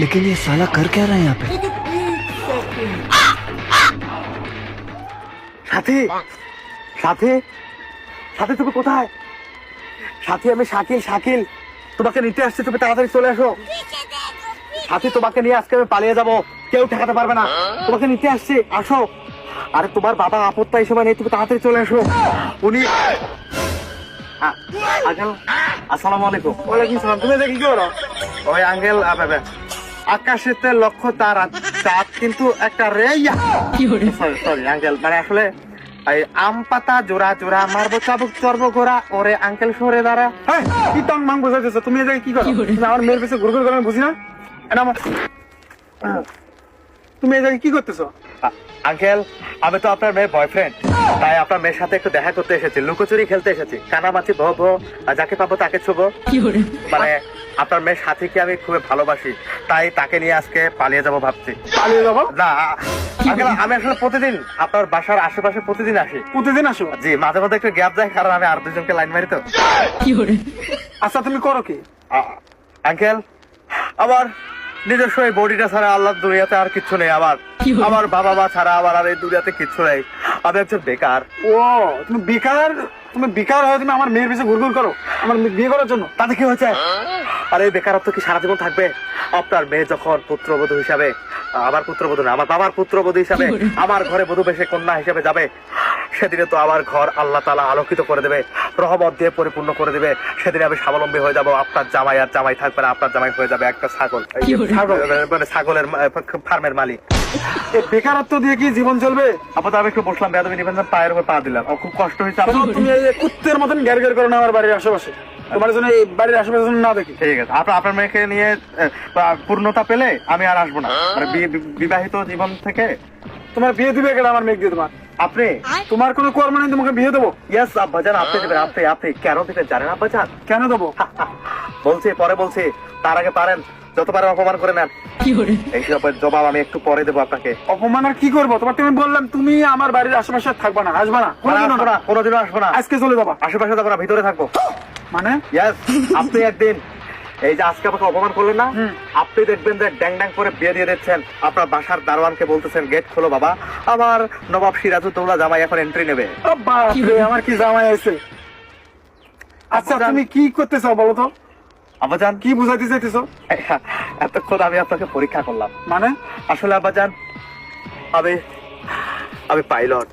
लेकिन ये साला कर क्या रहा है यहाँ पे? সাথী সাথী সাথী তুমি কোথায়? সাথী আমি শাকিল শাকিল তোমাকে নিতে আসছি, তুমি তাড়াতাড়ি চলে আসো। সাথী তোমাকে নিয়ে আজকে আমি পালিয়ে যাবো, কেউ ঠেকাতে পারবে না। তোমাকে নিতে আসছি, আসো। আরে তোমার বাবা আপত্তি এই সময় নেই, তুমি তাড়াতাড়ি চলে আসো। উনি আঙ্কেল আসসালামু আলাইকুম। ওয়ালাইকুম সালাম। তুমি এটা কি করো? ওই আঙ্কেল আকাশেতে লক্ষ্য তারা, চাঁদ কিন্তু একটা রেইয়া। সরি আঙ্কেল, মানে আসলে এই আম পাতা জোড়া জোড়া মারবো চাবুক চড়বো ঘোড়া ওরে আঙ্কেল সরে দাঁড়া। কি টং মাং বোঝাইতেছো তুমি? এই জায়গায় কি করো? তুমি আমার মেয়ের পিছনে ঘুর ঘুর করে, আমি বুঝি না। তুমি এই জায়গায় কি করতেছো? আঙ্কেল আমি তো আপনার মেয়ের বয়ফ্রেন্ড, তাই আপনার মেয়ের সাথে একটু দেখা করতে এসেছি, লুকোচুরি খেলতে এসেছি, কানামাছি ভো ভো, যাকে পাবো তাকে ছোবো। মানে আপনার মেয়ের সাথীকে আমি খুবই ভালোবাসি, তাই তাকে নিয়ে আজকে পালিয়ে যাবো ভাবছি। পালিয়ে যাবো না আঙ্কেল, আমি আসলে প্রতিদিন আপনার বাসার আশেপাশে প্রতিদিন আসি। প্রতিদিন আসো? জি, মাঝে মাঝে একটু গ্যাপ যায়, কারণ আমি আর দুজনকে লাইন মারি তো। আচ্ছা তুমি করো কি? আঙ্কেল আমার নিজস্ব এই বডিটা ছাড়া আল্লাহ দুনিয়াতে আর কিচ্ছু নেই। আমার বাবা মা ছাড়া আমার আর এই দুনিয়াতে কিচ্ছু নেই। আমি একজন বেকার। ও তুমি বেকার? তুমি বেকার হয়ে তুমি আমার মেয়ের পিছনে ঘুরঘুর করো আমার বিয়ে করার জন্য? তাতে কি হয়েছে? আর এই বেকারত্ব কি সারা জীবন থাকবে? আপনার মেয়ে যখন পুত্রবধূ হিসাবে, আমার পুত্রবধূ না, আমার বাবার পুত্রবধূ হিসাবে আমার ঘরে বধূ বেশে কন্যা হিসেবে যাবে, সেদিনে তো আমার ঘর আল্লাহ তাআলা আলোকিত করে দেবে, রহমত দিয়ে পরিপূর্ণ করে দেবে। সেদিনে আমি স্বাবলম্বী হয়ে যাব। আপনার জামাই আর জামাই থাকবে না, আপনার জামাই হয়ে যাবে একটা ছাগল, মানে ছাগলের ফার্মের মালিক। বেকারত্ব দিয়ে কি জীবন চলবে? আপাতত আমি একটু বসলাম, বেয়াদবি নিবেন, পায়ের উপর পা দিলাম, খুব কষ্ট হয়েছে। তুমি কুত্তের মতন গ্যার গ্যার করো না আমার বাড়ির আশেপাশে, তোমার জন্য এই বাড়ির আশেপাশে না দেখি। ঠিক আছে, আপনার মেয়েকে নিয়ে পূর্ণতা পেলে আমি আর আসবো না, মানে বিবাহিত জীবন থেকে। তোমার বিয়ে দিবে কেন? আমার মেয়ে দিয়ে তোমার? আপনি? তোমার কোনো কর্ম নেই, তোমাকে বিয়ে দেবো? ইয়েস আব্বাজান, আপনি দেবেন। আপনি কেন দিবেন জানেন আব্বাজান? কেন দেবো বলছি, পরে বলছি, তার আগে পারেন যতবার অপমান করে নেন, এইসবের জবাব আমি একটু পরে দেবো আপনাকে। অপমান আর কি করবো? তোমাকে আমি বললাম তুমি আমার বাড়ির আশেপাশে থাকবা না, আসবা না, কোনোদিনও আসবো না। আজকে চলে যাবো? আশেপাশে যাবো না, ভিতরে থাকবো। মানে ইয়েস, আপনি একদিন এই যে আজকে আমাকে অপমান করলেন না, আপনি দেখবেন যে ড্যাং ড্যাং করে বিয়ে দিয়ে দিচ্ছেন। আপনার বাসার দারোয়ানকে বলতেছেন গেট খোলো বাবা, আমার নবাব সিরাজউদ্দৌলা জামাই এখন এন্ট্রি নেবে। আমার কি জামাই আছে? আচ্ছা তুমি কি করতে চাও বলো তো? আব্বাজান কি বুঝাইতে চাইতেছো? এতক্ষণ আমি আপনাকে পরীক্ষা করলাম। মানে আসলে আব্বাজান আমি পাইলট।